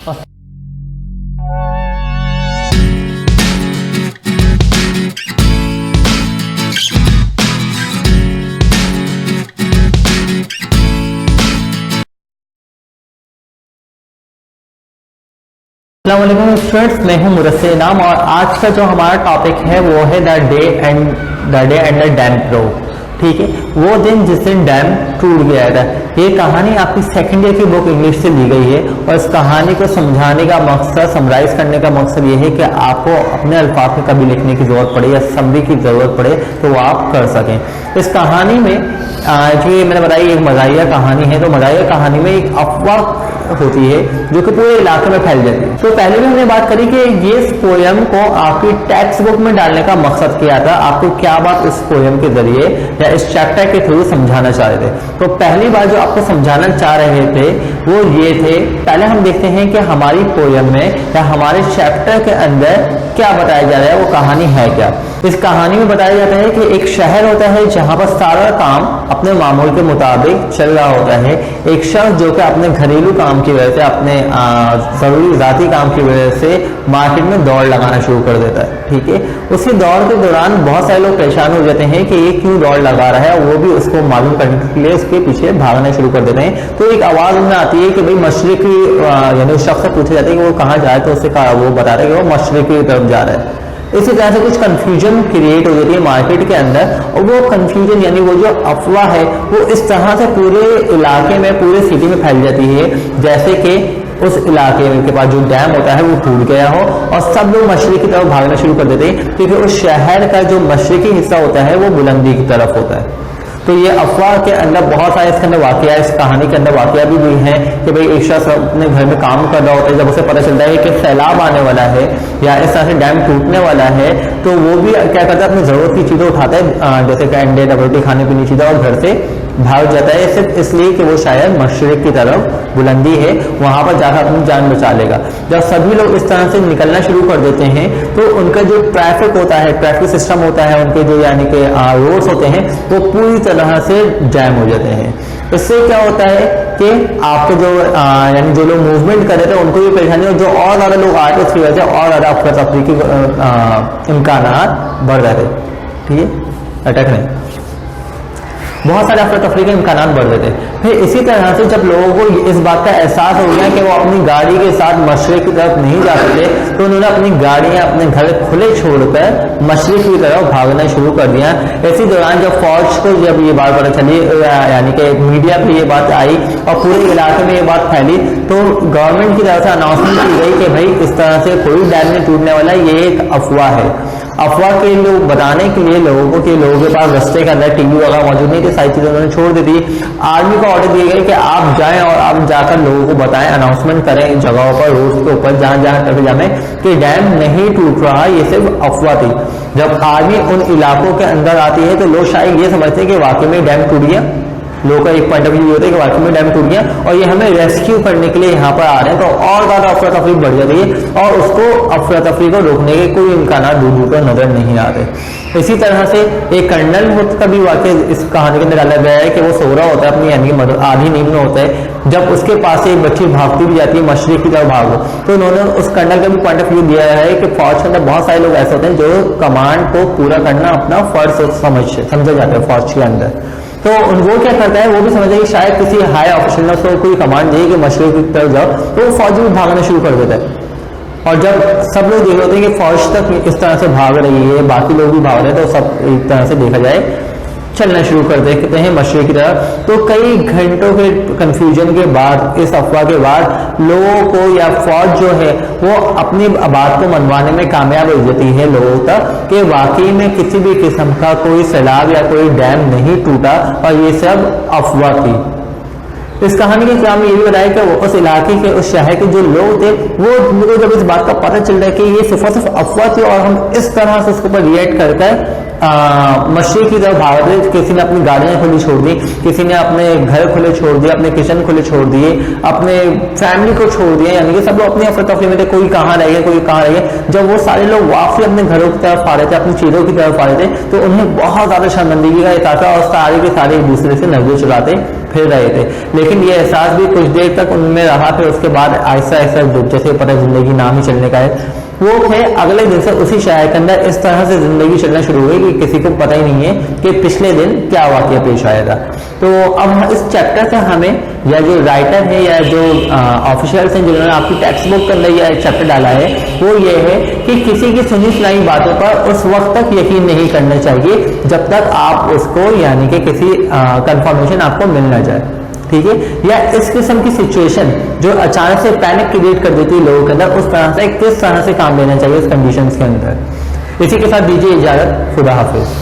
अस्सलामुअलैकुम स्टूडेंट्स, मैं हूं मुदस्सिर इनाम और आज का जो हमारा टॉपिक है वो है the day and the dam pro. ठीक है, वो दिन जिस दिन डैम टूट गया था। ये कहानी आपकी सेकेंड ईयर की बुक इंग्लिश से ली गई है और इस कहानी को समझाने का मकसद, समराइज करने का मकसद ये है कि आपको अपने अल्फाज में कभी लिखने की जरूरत पड़े या समरी की जरूरत पड़े तो वो आप कर सकें। इस कहानी में जो ये मैंने बताई एक मज़ाहिया कहानी है, तो मज़ाहिया कहानी में एक अफवाह होती है जो कि पूरे इलाके में फैल जाती है। तो पहले भी हमने बात करी कि ये इस पोयम को आपकी टेक्स्ट बुक में डालने का मकसद क्या था, आपको क्या बात इस पोयम के जरिए या इस चैप्टर के थ्रू समझाना चाह रहे थे। तो पहली बात जो आपको समझाना चाह रहे थे वो ये थे, पहले हम देखते हैं कि हमारी पोयम में या हमारे चैप्टर के अंदर क्या बताया जा रहा है, वो कहानी है क्या। इस कहानी में बताया जाता है कि एक शहर होता है जहां पर सारा काम अपने मामूल के मुताबिक चल रहा होता है। एक शख्स जो कि अपने घरेलू काम की वजह से, अपने जरूरी जाती काम की वजह से मार्केट में दौड़ लगाना शुरू कर देता है। ठीक है, उसी दौड़ के दौरान बहुत सारे लोग परेशान हो जाते हैं कि ये क्यों दौड़ लगा रहा है, वो भी उसको मालूम करने के लिए उसके पीछे भागना शुरू कर देते हैं। तो एक आवाज उनमें आती है कि भाई मशरिकी, यानी उस शख्स से पूछा जाता है कि वो कहाँ जा रहा है, तो उससे वो बता रहा है कि वो मशरिकी की तरफ जा रहा है। इसी तरह से कुछ कंफ्यूजन क्रिएट हो जाती है मार्केट के अंदर, और वो कंफ्यूजन यानी वो जो अफवाह है वो इस तरह से पूरे इलाके में, पूरे सिटी में फैल जाती है जैसे कि उस इलाके के पास जो डैम होता है वो टूट गया हो और सब लोग मशरिक की तरफ भागना शुरू कर देते हैं, क्योंकि उस शहर का जो मशरिकी हिस्सा होता है वो बुलंदी की तरफ होता है। तो ये अफवाह के अंदर बहुत सारे इसके अंदर वाकया, इस कहानी के अंदर वाकया भी हैं कि भाई एक शख्स अपने घर में काम कर रहा होता है, जब उसे पता चलता है कि सैलाब आने वाला है या इस तरह से डैम टूटने वाला है, तो वो भी क्या करता है, अपनी जरूरत की चीजें उठाता है, जैसे कि अंडे, डबल खाने पीने की चीजें, और घर से भाग जाता है, सिर्फ इसलिए कि वो शायद मशरिक की तरफ बुलंदी है, वहां पर जाकर अपनी जान बचा लेगा। जब सभी लोग इस तरह से निकलना शुरू कर देते हैं तो उनका जो ट्रैफिक होता है, ट्रैफिक सिस्टम होता है, उनके जो यानी कि रोड्स होते हैं वो पूरी तरह से जैम हो जाते हैं। इससे क्या होता है कि आपको जो यानी जो लोग मूवमेंट कर रहे थे उनको भी परेशानी हो, जो और ज्यादा लोग आ रहे उसकी वजह से और ज्यादा अफरा तफरी के इम्कान बढ़ रहे थे। ठीक है, अटैक नहीं, बहुत सारे अफरा तफरी के इम्कान बढ़ रहे थे। फिर इसी तरह से जब लोगों को इस बात का एहसास हो गया कि वो अपनी गाड़ी के साथ मशरिक की तरफ नहीं जा सकते, तो उन्होंने अपनी गाड़ियां, अपने घर खुले छोड़कर मशरिक की तरफ भागना शुरू कर दिया। इसी दौरान जब फौज को जब ये बात पता चली, यानी कि मीडिया पे ये बात आई और पूरे इलाके में ये बात फैली, तो गवर्नमेंट की तरफ से अनाउंसमेंट की गई कि भाई इस तरह से कोई डैम नहीं टूटने वाला, ये एक अफवाह है। अफवाह के लोग बताने के लिए लोगों के पास रस्ते के अंदर टीवी वगैरह मौजूद नहीं थी, सारी चीजें उन्होंने छोड़ दी थी। आर्मी को ऑर्डर दिए गए कि आप जाएं और आप जाकर लोगों को बताएं, अनाउंसमेंट करें इन जगहों पर, रोड के ऊपर, जहां जहां कभी जाए कि डैम नहीं टूट रहा, ये सिर्फ अफवाह थी। जब आर्मी उन इलाकों के अंदर आती है तो लोग शायद ये समझते हैं कि वाकई में डैम टूट गया। लोगों का एक पॉइंट ऑफ व्यू होता है कि वाकई में डैम टूट गया और ये हमें रेस्क्यू करने के लिए यहाँ पर आ रहे हैं, तो और ज्यादा अफरा तफरी बढ़ जाती है और उसको अफरा तफरी को रोकने के कोई इम्कान दूर दूर पर नजर नहीं आते। इसी तरह से एक कर्नल का भी वाकई इस कहानी के अंदर डाला गया है कि वो सो रहा होता है अपनी, यानी आधी नींद में होता है, जब उसके पास एक बच्ची भागती भी जाती है मशरिक की तरफ भागो, तो उन्होंने उस कर्नल का भी पॉइंट ऑफ व्यू दिया है कि फौज के अंदर बहुत सारे लोग ऐसे होते हैं जो कमांड को पूरा करना अपना फर्ज समझे जाते हैं फौज के अंदर। तो वो क्या करता है, वो भी समझता है कि शायद किसी हाई ऑफिशियल ने उसको कोई कमांड दी कि मशरिक की तरफ जाओ, तो वो फौज भी भागना शुरू कर देता है। और जब सब लोग देख रहे होते हैं कि फौज तक इस तरह से भाग रही है, बाकी लोग भी भाग रहे हैं, तो सब एक तरह से देखा जाए चलना शुरू कर देते हैं मशरिक की तरफ। तो कई घंटों के कंफ्यूजन के बाद, इस अफवाह के बाद, लोगों को या फौज जो है वो अपनी बात को मनवाने में कामयाब हो जाती है लोगों तक कि वाकई में किसी भी किस्म का कोई सैलाब या कोई डैम नहीं टूटा और ये सब अफवाह थी। इस कहानी के क्या में ये भी बताया कि वो उस इलाके के, उस शहर के जो लोग थे, वो जब इस बात का पता चल रहा है कि ये सिर्फ अफवाह थी और हम इस तरह से उसके ऊपर रिएक्ट कर मशरिक की तरफ भाग रहे, किसी ने अपनी गाड़ियां खुली छोड़ दी, किसी ने अपने घर खुले छोड़ दिए, अपने किचन खुले छोड़ दिए, अपने फैमिली को छोड़ दिया, यानी कि सब लोग अपनी अफरा तफरी में थे, कोई कहाँ रह गया, कोई कहाँ रह गया। जब वो सारे लोग वापसी अपने घरों की तरफ आ रहे थे, अपनी चीजों की तरफ आ रहे थे, तो उन्हें बहुत ज्यादा शर्मिंदगी का एहसास और सारे के सारे एक दूसरे से नजर चुराते फिर रहे थे, लेकिन ये एहसास भी कुछ देर तक उनमें रहा, फिर उसके बाद आहिस्ता आहिस्ता जैसे पता जिंदगी नाम ही चलने का है, वो है अगले दिन से उसी शहर के अंदर इस तरह से जिंदगी चलना शुरू हुई कि किसी को पता ही नहीं है कि पिछले दिन क्या वाकया पेश आया था। तो अब इस चैप्टर से हमें, या जो राइटर है या जो ऑफिशियल्स हैं जिन्होंने आपकी टेक्स्ट बुक के अंदर यह चैप्टर डाला है, वो ये है कि किसी की सुनी सुनाई बातों पर उस वक्त तक यकीन नहीं करना चाहिए जब तक आप उसको, यानी कि किसी कंफर्मेशन आपको मिल ना जाए, ठीक है। या इस किस्म की सिचुएशन जो अचानक से पैनिक क्रिएट कर देती है लोगों के अंदर, उस तरह से किस तरह से काम लेना चाहिए उस कंडीशंस के अंदर। इसी के साथ दीजिए इजाजत, खुदा हाफिज।